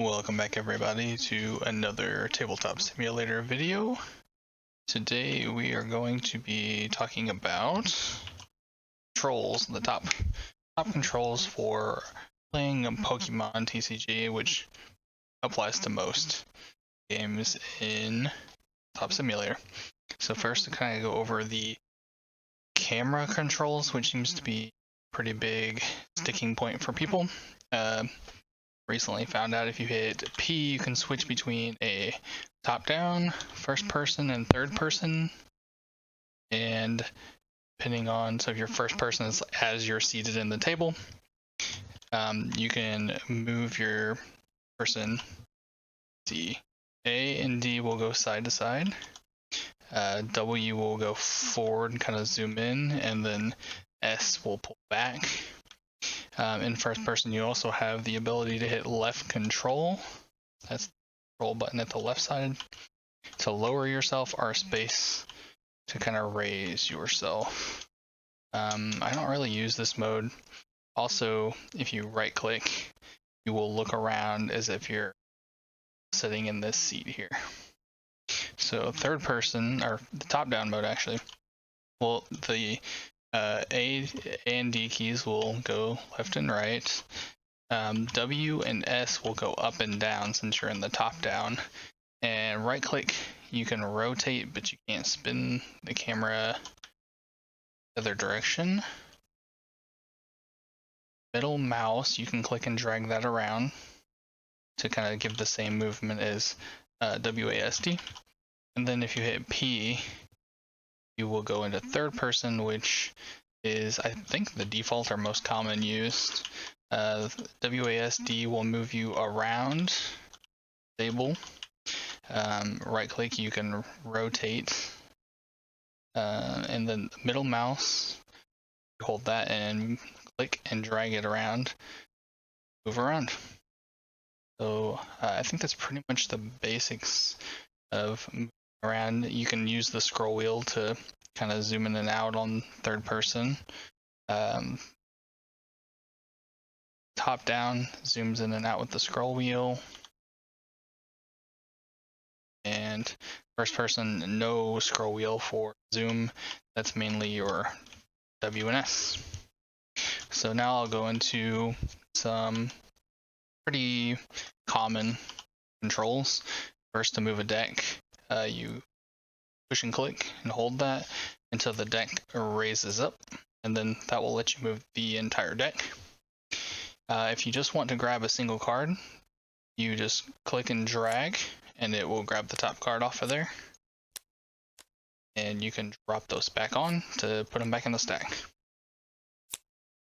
Welcome back everybody to another Tabletop Simulator video. Today we are going to be talking about controls, the top controls for playing Pokemon TCG, which applies to most games in Top Simulator. So first to kind of go over the camera controls, which seems to be a pretty big sticking point for people. Recently found out if you hit P, you can switch between a top-down, first-person, and third-person. And depending on, so if your first person is as you're seated in the table, you can move your person. See, A and D will go side to side. W will go forward and kind of zoom in, and then S will pull back. In first person, you also have the ability to hit left control. That's the control button at the left side to lower yourself, or space to kind of raise yourself. I don't really use this mode. Also, if you right click, you will look around as if you're sitting in this seat here. So third person, or the top down mode actually, well, the A and D keys will go left and right. W and S will go up and down since you're in the top down. And right click, you can rotate, but you can't spin the camera the other direction. Middle mouse, you can click and drag that around to kind of give the same movement as WASD. And then if you hit P, you will go into third person, which is, I think, the default or most common used. WASD will move you around the table. Right click, you can rotate. And then middle mouse, you hold that and click and drag it around, move around. So I think that's pretty much the basics of moving around. You can use the scroll wheel to kind of zoom in and out on third person. Top down zooms in and out with the scroll wheel. And first person, no scroll wheel for zoom. That's mainly your W and S. So now I'll go into some pretty common controls. First, to move a deck, you push and click and hold that until the deck raises up, and then that will let you move the entire deck. If you just want to grab a single card, you just click and drag, and it will grab the top card off of there. And you can drop those back on to put them back in the stack.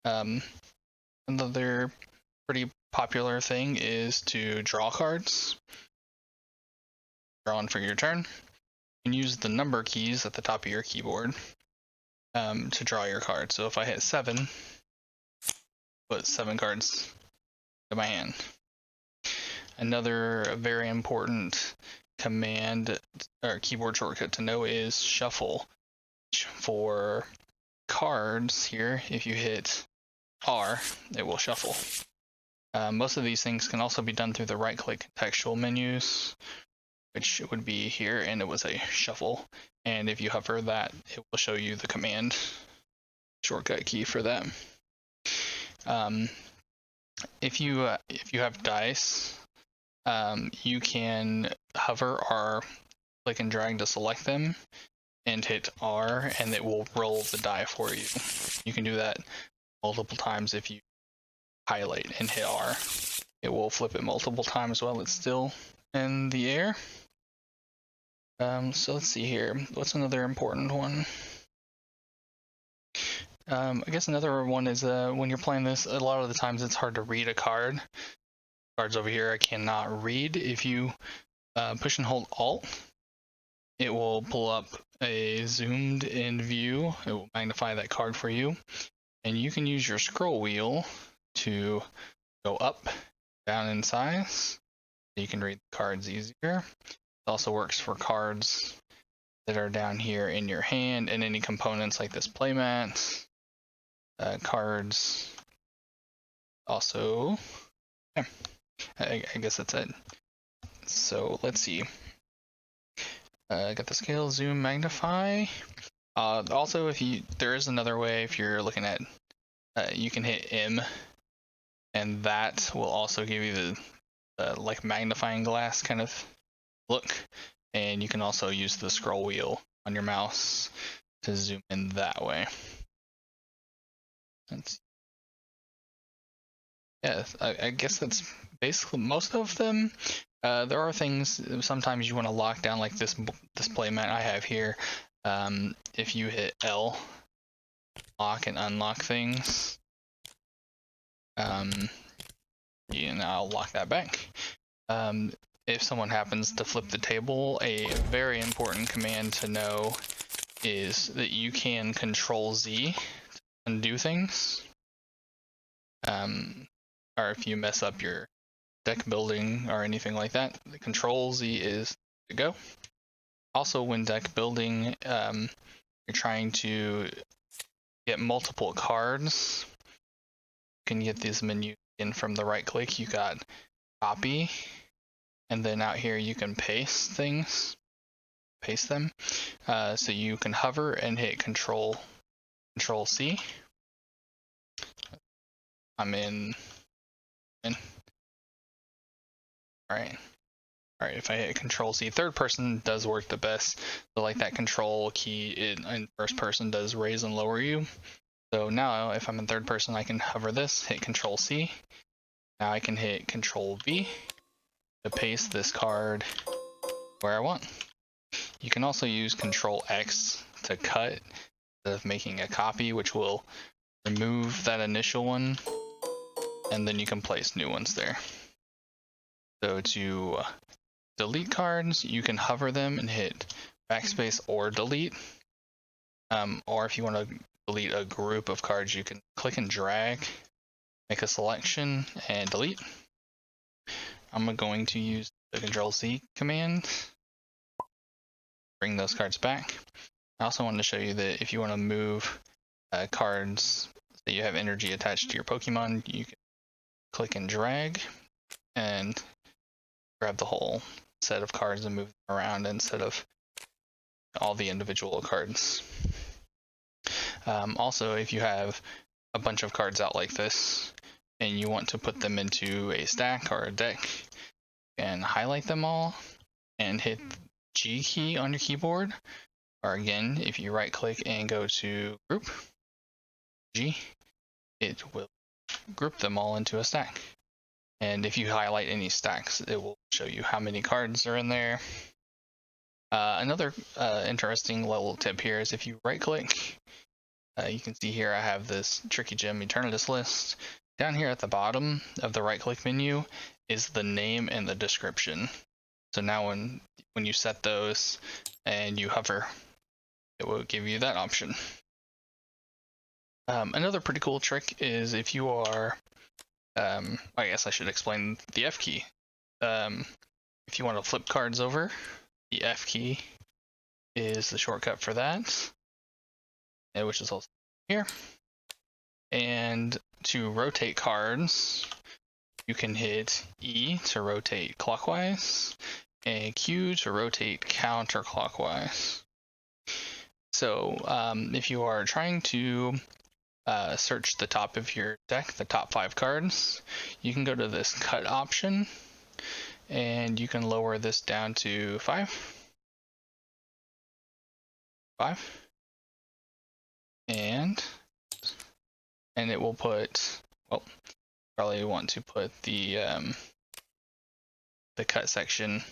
Another pretty popular thing is to draw cards. Drawing for your turn. You can use the number keys at the top of your keyboard to draw your card. So if I hit 7, put 7 cards to my hand. Another very important command or keyboard shortcut to know is shuffle. For cards here, if you hit R, it will shuffle. Most of these things can also be done through the right-click contextual menus, which would be here, and it was a shuffle. And if you hover that, it will show you the command shortcut key for that. If you have dice, you can hover or click and drag to select them, and hit R, and it will roll the die for you. You can do that multiple times if you highlight and hit R. It will flip it multiple times while it's still in the air. So let's see here. What's another important one? I guess another one is when you're playing this, a lot of the times it's hard to read a card. Cards over here I cannot read. If you push and hold Alt, it will pull up a zoomed in view. It will magnify that card for you. And you can use your scroll wheel to go up, down in size, so you can read the cards easier. It also works for cards that are down here in your hand, and any components like this playmat, cards. Also, I guess that's it. So let's see. Got the scale, zoom, magnify. Also, there is another way. If you're looking at, you can hit M, and that will also give you the like magnifying glass kind of look. And you can also use the scroll wheel on your mouse to zoom in that way. Yeah, I guess that's basically most of them. There are things sometimes you want to lock down, like this display mat I have here. If you hit L, lock and unlock things. And I'll lock that back. If someone happens to flip the table, a very important command to know is that you can Control Z to undo things. Or if you mess up your deck building or anything like that, the Control Z is to go. Also, when deck building, you're trying to get multiple cards. You can get this menu in from the right click. You got copy, and then out here you can paste things, paste them. So you can hover and hit Control C. I'm in. Alright, if I hit Control C, third person does work the best. So like that Control key in first person does raise and lower you. So now if I'm in third person, I can hover this, hit Control C. Now I can hit Control V to paste this card where I want. You can also use Control X to cut instead of making a copy, which will remove that initial one, and then you can place new ones there. So to delete cards, you can hover them and hit backspace or delete. Or if you want to delete a group of cards, you can click and drag, make a selection, and delete. I'm going to use the Control C command, bring those cards back. I also wanted to show you that if you want to move cards that you have energy attached to your Pokemon, you can click and drag and grab the whole set of cards and move them around instead of all the individual cards. Also, if you have a bunch of cards out like this and you want to put them into a stack or a deck, you can highlight them all and hit G key on your keyboard. Or again, if you right click and go to group, G, it will group them all into a stack. And if you highlight any stacks, it will show you how many cards are in there. Another interesting little tip here is if you right click, you can see here I have this Tricky Gem Eternatus list. Down here at the bottom of the right click menu is the name and the description. So now when you set those and you hover, it will give you that option. Another pretty cool trick is if you are, I guess I should explain the F key. If you want to flip cards over, the F key is the shortcut for that, which is also here. And to rotate cards, you can hit E to rotate clockwise and Q to rotate counterclockwise. So if you are trying to search the top of your deck, the top 5 cards, you can go to this cut option and you can lower this down to 5. And it will put, well, probably want to put the cut section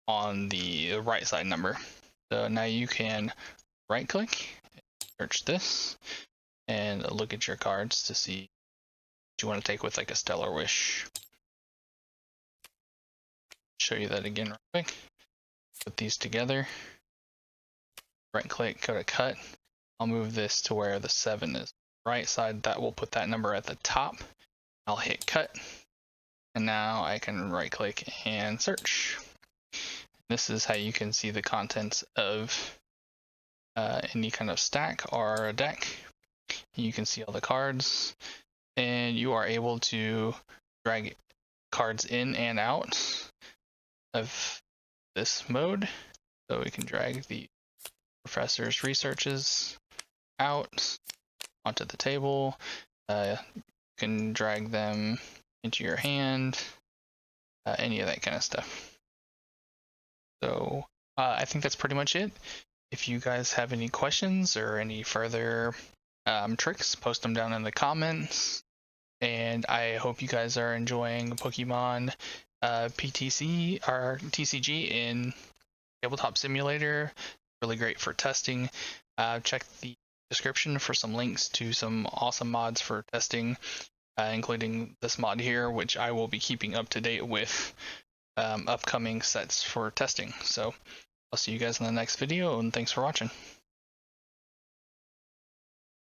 on the right side number. So now you can right click, search this, and look at your cards to see what you want to take with like a Stellar Wish. Show you that again real quick. Put these together. Right click, go to cut. I'll move this to where the 7 is right side. That will put that number at the top. I'll hit cut. And now I can right click and search. This is how you can see the contents of any kind of stack or a deck. You can see all the cards, and you are able to drag cards in and out of this mode. So we can drag the professor's researches out onto the table. You can drag them into your hand, any of that kind of stuff. So I think that's pretty much it. If you guys have any questions or any further tricks, post them down in the comments. And I hope you guys are enjoying Pokemon PTC or TCG in Tabletop Simulator. Really great for testing. Check the description for some links to some awesome mods for testing, including this mod here, which I will be keeping up to date with upcoming sets for testing. So I'll see you guys in the next video, and thanks for watching.